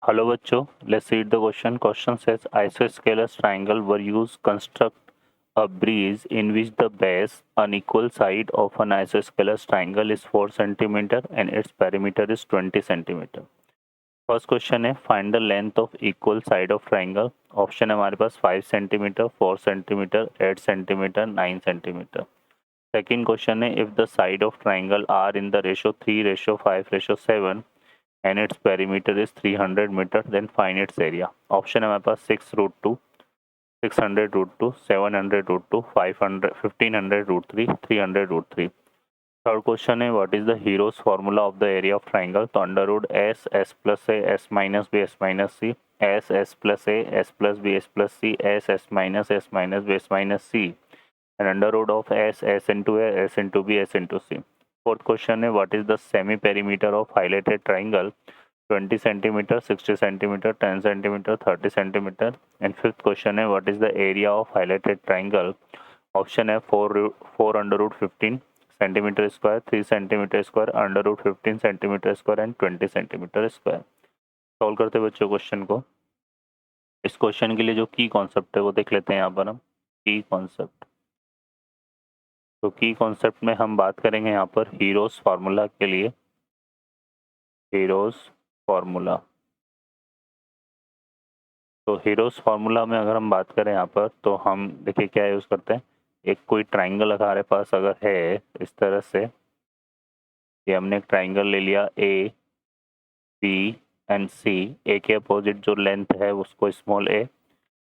Hello बच्चों, let's read the question. Question says isosceles triangle were used construct a bridge in which the base unequal side of an isosceles triangle is 4 centimeter and its perimeter is 20 centimeter. First question है find the length of equal side of triangle. Option है हमारे पास 5 centimetre, 4 centimetre, 8 centimetre, 9 centimetre. Second question है if the side of triangle are in the ratio 3:5:7 and its perimeter is 300 meter, then find its area. Option है हमारे पास 6√2, 600√2, 700√2, 500, 1500√3, 300√3. Third question है what is the Heron's formula of the area of triangle. तो under root S, S plus A, S minus B, S minus C, S, S plus A, S plus B, S plus C, S, S minus B, S minus C, and under root of S, S into A, S into B, S into C. Fourth question है what is the semi perimeter of highlighted triangle. 20 centimeter, 60 centimeter, 10 centimeter, 30 centimeter. And fifth question है what is the area of highlighted triangle. Option है 4 under root 15 centimeter square, 3 centimeter square, under root 15 centimeter square and 20 centimeter square. Solve करते बच्चों question को. इस question के लिए जो की कॉन्सेप्ट है वो देख लेते हैं यहाँ पर हम. की कॉन्सेप्ट, तो की कॉन्सेप्ट में हम बात करेंगे यहाँ पर हीरोज फार्मूला के लिए. हीरोज फार्मूला, तो हीरोज फार्मूला में अगर हम बात करें यहाँ पर तो हम देखिए क्या यूज़ करते हैं. एक कोई ट्राइंगल हमारे पास अगर है इस तरह से, ये हमने एक ट्राइंगल ले लिया ए, बी एंड सी. ए के अपोजिट जो लेंथ है उसको स्मॉल ए,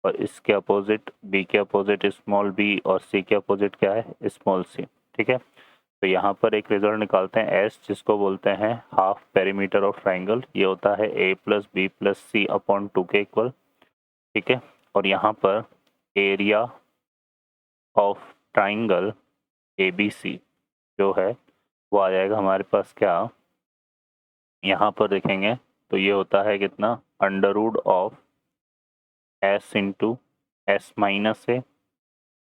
और इसके अपोजिट बी के अपोजिट स्मॉल बी, और सी के अपोजिट क्या है स्मॉल सी. ठीक है, तो यहाँ पर एक रिजल्ट निकालते हैं एस, जिसको बोलते हैं हाफ पेरीमीटर ऑफ ट्राइंगल. ये होता है A plus B plus C upon 2 के इक्वल. ठीक है, और यहाँ पर area of triangle A B C जो है वो आ जाएगा हमारे पास क्या, यहाँ पर देखेंगे तो ये होता है कितना, under root of S into S minus A,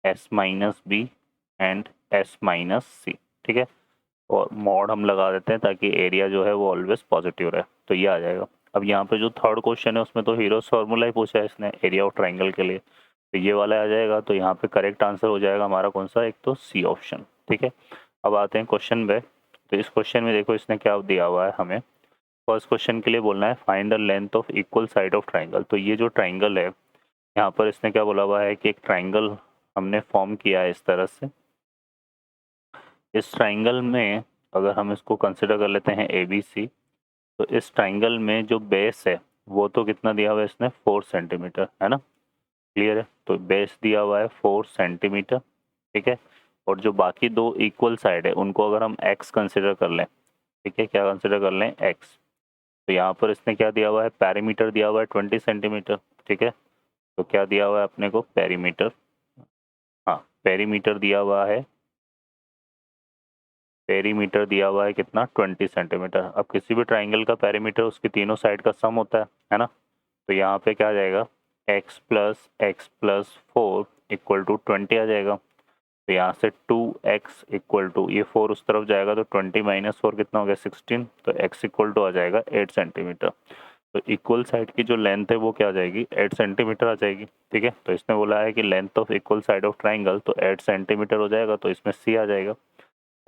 S minus B and S minus C. ठीक है, और मॉड हम लगा देते हैं ताकि एरिया जो है वो ऑलवेज पॉजिटिव रहे. तो ये आ जाएगा. अब यहाँ पे जो थर्ड क्वेश्चन है उसमें तो हीरोज फार्मूला ही पूछा है इसने एरिया ऑफ ट्राइंगल के लिए, तो ये वाला आ जाएगा. तो यहाँ पे करेक्ट आंसर हो जाएगा हमारा कौन सा, एक तो सी ऑप्शन. ठीक है, अब आते हैं क्वेश्चन पे. तो इस क्वेश्चन में देखो इसने क्या दिया हुआ है हमें. फर्स्ट क्वेश्चन के लिए बोलना है find the length of equal side of triangle. तो ये जो ट्राइंगल है यहाँ पर इसने क्या बोला हुआ है कि एक ट्राइंगल हमने फॉर्म किया है इस तरह से. इस ट्राइंगल में अगर हम इसको कंसिडर कर लेते हैं ए बी सी, तो इस ट्राइंगल में जो बेस है वो तो कितना दिया हुआ है इसने 4 सेंटीमीटर, है ना. क्लियर है, तो बेस दिया हुआ है 4 सेंटीमीटर. ठीक है, और जो बाकी दो इक्वल साइड है उनको अगर हम एक्स कंसिडर कर लें, ठीक है, क्या कंसिडर कर लें, एक्स. तो यहाँ पर इसने क्या दिया हुआ है, पैरीमीटर दिया हुआ है 20 सेंटीमीटर. ठीक है, तो क्या दिया हुआ है अपने को, पेरीमीटर. हाँ, पेरीमीटर दिया हुआ है, पेरीमीटर दिया हुआ है कितना, 20 सेंटीमीटर. अब किसी भी ट्राइंगल का पेरीमीटर उसकी तीनों साइड का सम होता है ना. तो यहाँ पे क्या आ जाएगा, x प्लस 4 इक्वल टू 20 आ जाएगा. तो यहाँ से 2x इक्वल टू, ये 4 उस तरफ जाएगा तो 20 माइनस 4 कितना हो गया, 16. तो x इक्वल टू आ जाएगा 8 सेंटीमीटर. तो इक्वल साइड की जो लेंथ है वो क्या आ जाएगी, 8 सेंटीमीटर आ जाएगी. ठीक है, तो इसने बोला है कि length of equal side of triangle, तो 8 सेंटीमीटर हो जाएगा, तो इसमें सी आ जाएगा.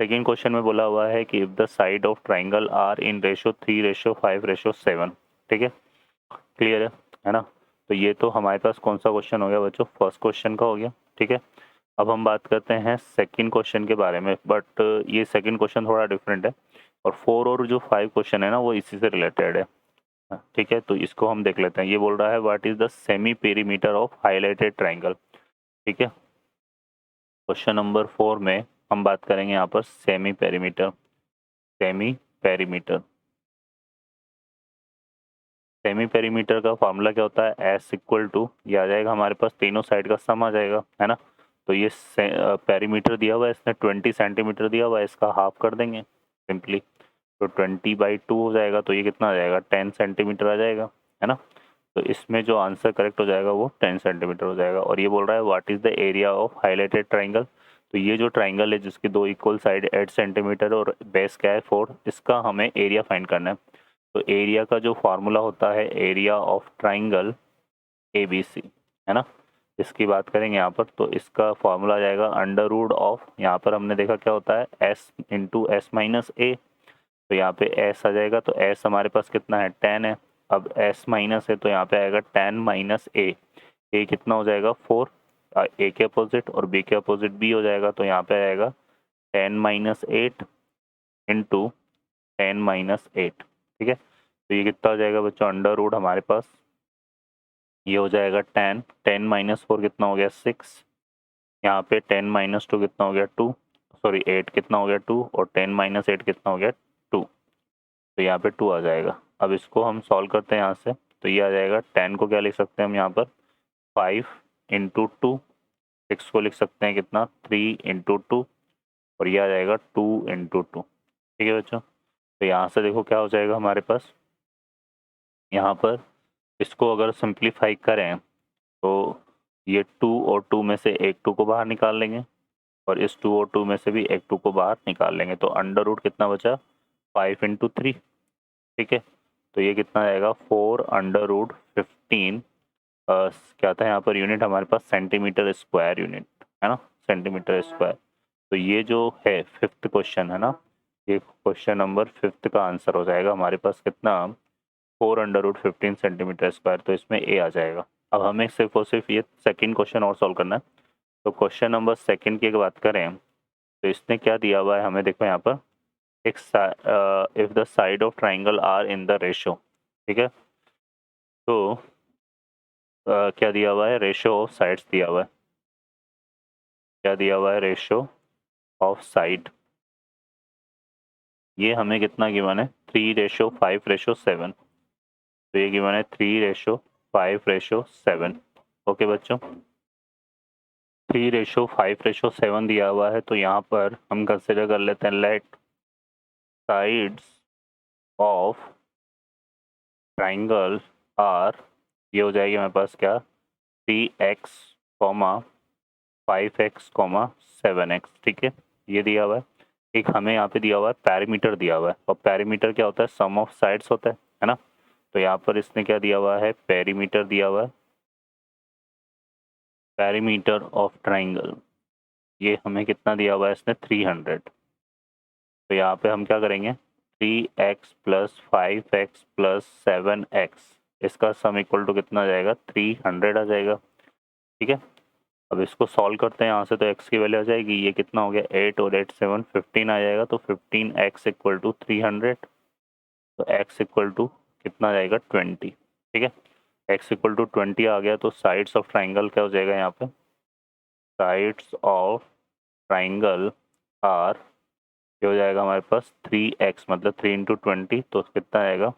सेकेंड क्वेश्चन में बोला हुआ है कि if the side of triangle are in ratio 3:5:7. ठीक है, क्लियर है ना. तो ये तो हमारे पास कौन सा क्वेश्चन हो गया बच्चों, फर्स्ट क्वेश्चन का हो गया. ठीक है, अब हम बात करते हैं सेकंड क्वेश्चन के बारे में, बट ये सेकंड क्वेश्चन थोड़ा डिफरेंट है, और 4 और जो 5 क्वेश्चन है ना वो इसी से रिलेटेड है. ठीक है, तो इसको हम देख लेते हैं. ये बोल रहा है what is the semi perimeter of highlighted triangle. ठीक है, क्वेश्चन नंबर 4 में हम बात करेंगे यहाँ पर semi perimeter. Semi perimeter, semi perimeter का फॉर्मूला क्या होता है, एस इक्वल टू, ये आ जाएगा हमारे पास तीनों साइड का सम आ जाएगा, है ना. तो ये पेरीमीटर दिया हुआ है इसने 20 सेंटीमीटर दिया हुआ है, इसका हाफ कर देंगे सिंपली. तो 20/2 हो जाएगा, तो ये कितना आ जाएगा, 10 सेंटीमीटर आ जाएगा, है ना. तो इसमें जो आंसर करेक्ट हो जाएगा वो 10 सेंटीमीटर हो जाएगा. और ये बोल रहा है what is the area of highlighted triangle. तो ये जो ट्राइंगल है जिसकी दो इक्वल साइड 8 सेंटीमीटर और बेस क्या है 4, इसका हमें एरिया फाइंड करना है. तो एरिया का जो फॉर्मूला होता है एरिया ऑफ ट्राइंगल ABC, है ना, इसकी बात करेंगे यहाँ पर, तो इसका फॉर्मूला आ जाएगा अंडर रूट ऑफ, यहाँ पर हमने देखा क्या होता है S इंटू एस माइनस ए, तो यहाँ पे S आ जाएगा, तो S हमारे पास कितना है 10 है, अब S माइनस है तो यहाँ पे आएगा 10 माइनस ए कितना हो जाएगा 4, ए के अपोजिट और बी के अपोजिट बी हो जाएगा, तो यहाँ पे आएगा 10 माइनस 8 इंटू 10 माइनस 8, ठीक है, तो ये कितना हो जाएगा बच्चों अंडर रूट हमारे पास, ये हो जाएगा 10 माइनस 4 कितना हो गया 6, यहाँ पे 10 माइनस 2 कितना हो गया 2, सॉरी 8 कितना हो गया 2, और 10 माइनस 8 कितना हो गया 2, तो यहाँ पे 2 आ जाएगा। अब इसको हम सॉल्व करते हैं यहाँ से, तो ये आ जाएगा 10 को क्या लिख सकते हैं हम यहाँ पर 5 इंटू 2, 6 को लिख सकते हैं कितना 3 इंटू 2, और ये आ जाएगा 2 इंटू 2, ठीक है बच्चों। तो यहाँ से देखो क्या हो जाएगा हमारे पास, यहाँ पर इसको अगर सिंप्लीफाई करें तो ये 2 और 2 में से एक 2 को बाहर निकाल लेंगे, और इस 2 और 2 में से भी एक 2 को बाहर निकाल लेंगे, तो अंडर रूट कितना बचा 5 इंटू 3, ठीक है, तो ये कितना आएगा 4 अंडर रूट 15, क्या था यहाँ पर यूनिट हमारे पास सेंटीमीटर स्क्वायर यूनिट, है ना, सेंटीमीटर स्क्वायर। तो ये जो है फिफ्थ क्वेश्चन है ना, ये क्वेश्चन नंबर 5 का आंसर हो जाएगा हमारे पास कितना 4 अंडर रूट 15 सेंटीमीटर स्क्वायर, तो इसमें ए आ जाएगा। अब हमें सिर्फ और सिर्फ ये सेकंड क्वेश्चन और सॉल्व करना है, तो क्वेश्चन नंबर सेकंड की अगर बात करें तो इसने क्या दिया हुआ है हमें, देखो यहाँ पर एक if the side of triangle are in the ratio, ठीक है, तो क्या दिया हुआ है रेशो ऑफ साइड्स दिया हुआ है, क्या दिया हुआ है रेशो ऑफ साइड, ये हमें कितना गिवन है 3:5:7, तो ये गिवन है 3:5:7, ओके बच्चों 3:5:7 दिया हुआ है, तो यहाँ पर हम कंसिडर कर लेते हैं let sides of triangle are, ये हो जाएगी हमारे पास क्या 3x, 5x, 7x, ठीक है, ये दिया हुआ है। एक हमें यहाँ पे दिया हुआ है पैरामीटर दिया हुआ है, और पैरामीटर क्या होता है सम ऑफ साइड्स होता है ना, तो यहाँ पर इसने क्या दिया हुआ है पेरीमीटर दिया हुआ है, पेरीमीटर ऑफ ट्राइंगल, ये हमें कितना दिया हुआ है इसने 300, तो यहाँ पे हम क्या करेंगे 3x plus 5x plus 7x, इसका सम इक्वल टू कितना आ जाएगा 300 आ जाएगा, ठीक है। अब इसको सॉल्व करते हैं यहाँ से, तो x की वैल्यू आ जाएगी, ये कितना हो गया 8 और 8 7 15 आ जाएगा, तो 15x इक्वल टू 300, तो x इक्वल टू कितना आ जाएगा 20, ठीक है, x इक्वल टू 20 आ गया, तो साइड्स ऑफ ट्राइंगल क्या हो जाएगा यहाँ पे, साइड्स ऑफ ट्राइंगल आर, ये हो जाएगा हमारे पास 3x मतलब 3 इंटू 20, तो कितना आएगा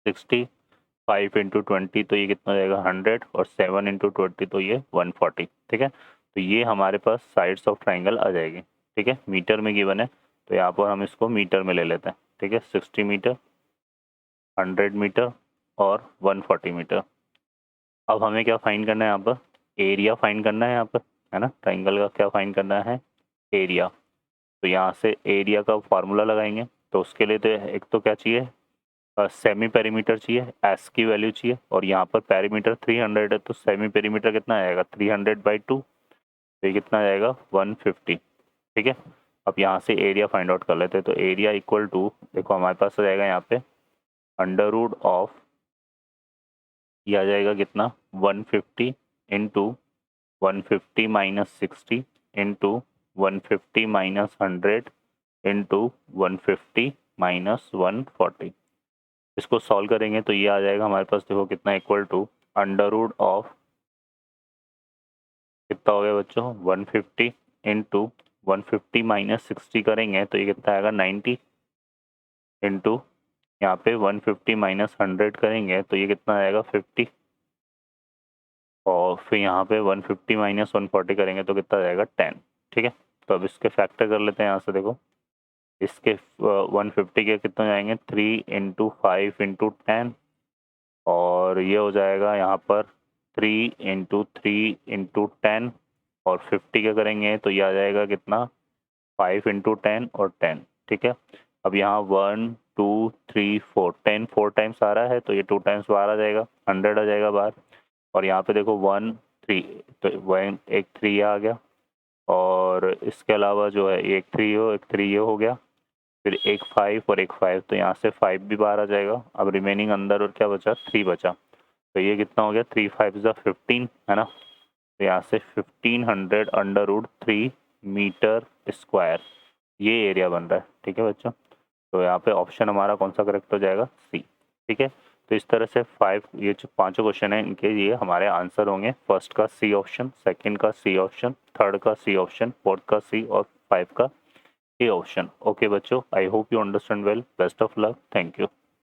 60, 5 इंटू 20 तो ये कितना हो जाएगा 100, और 7 इंटू 20 तो ये 140, ठीक है, तो ये हमारे पास साइड्स ऑफ ट्राइंगल आ जाएगी, ठीक है, मीटर में गिवन है, तो यहाँ पर हम इसको मीटर में ले लेते हैं, ठीक है, 60 मीटर, 100 मीटर और 140 मीटर। अब हमें क्या फाइंड करना है यहाँ पर, एरिया फाइंड करना है यहाँ पर, है ना, ट्राइंगल का क्या फाइंड करना है एरिया, तो यहाँ से एरिया का फार्मूला लगाएंगे, तो उसके लिए तो एक तो क्या चाहिए सेमी पेरीमीटर चाहिए, एस की वैल्यू चाहिए, और यहाँ पर पेरीमीटर 300 है, तो सेमी पेरीमीटर कितना आएगा 300/2, तो ये कितना आएगा 150, ठीक है। अब यहाँ से एरिया फाइंड आउट कर लेते हैं, तो एरिया इक्वल टू देखो हमारे पास आ जाएगा यहाँ पे अंडर रूट ऑफ, ये आ जाएगा कितना 150 into 150 minus 60 into 150 minus 100 into 150 minus 140, इसको सॉल्व करेंगे तो ये आ जाएगा हमारे पास देखो कितना equal to under root of कितना हो गया बच्चों 150 इंटू 150 माइनस 60 करेंगे तो ये कितना आएगा 90 इंटू यहाँ पे 150 माइनस 100 करेंगे तो ये कितना आएगा 50, और फिर यहाँ पे 150 माइनस 140 करेंगे तो कितना आएगा 10, ठीक है। तो अब इसके फैक्टर कर लेते हैं यहाँ से, देखो इसके 150 के कितने जाएंगे 3 इंटू 5 इंटू 10, और ये हो जाएगा यहाँ पर 3 इंटू 3 इंटू 10, और 50 का करेंगे तो ये आ जाएगा कितना 5 इंटू 10 और 10, ठीक है। अब यहाँ 1 2 3 4 10 4 टाइम्स आ रहा है तो ये 2 टाइम्स बाहर आ जाएगा, 100 आ जाएगा बाहर। और यहाँ पे देखो 1 3 तो 1 एक 3 आ गया, और इसके अलावा जो है एक 3 हो, एक 3 ये हो गया, फिर एक 5 और एक 5, तो यहाँ से 5 भी बाहर आ जाएगा। अब रिमेनिंग अंदर और क्या बचा, 3 बचा, तो ये कितना हो गया, 3 5 ज़ा 15 है ना। तो यहाँ से 1500 √3 मीटर स्क्वायर ये एरिया बन रहा है। ठीक है बच्चों, तो यहाँ पे ऑप्शन हमारा कौन सा करेक्ट हो जाएगा, सी। ठीक है, तो इस तरह से 5 ये जो 5 क्वेश्चन है इनके ये हमारे आंसर होंगे। फर्स्ट का सी ऑप्शन, सेकंड का सी ऑप्शन, थर्ड का सी ऑप्शन, फोर्थ का सी और 5 का ए ऑप्शन। ओके बच्चों, I hope you understand well. Best of luck, thank you.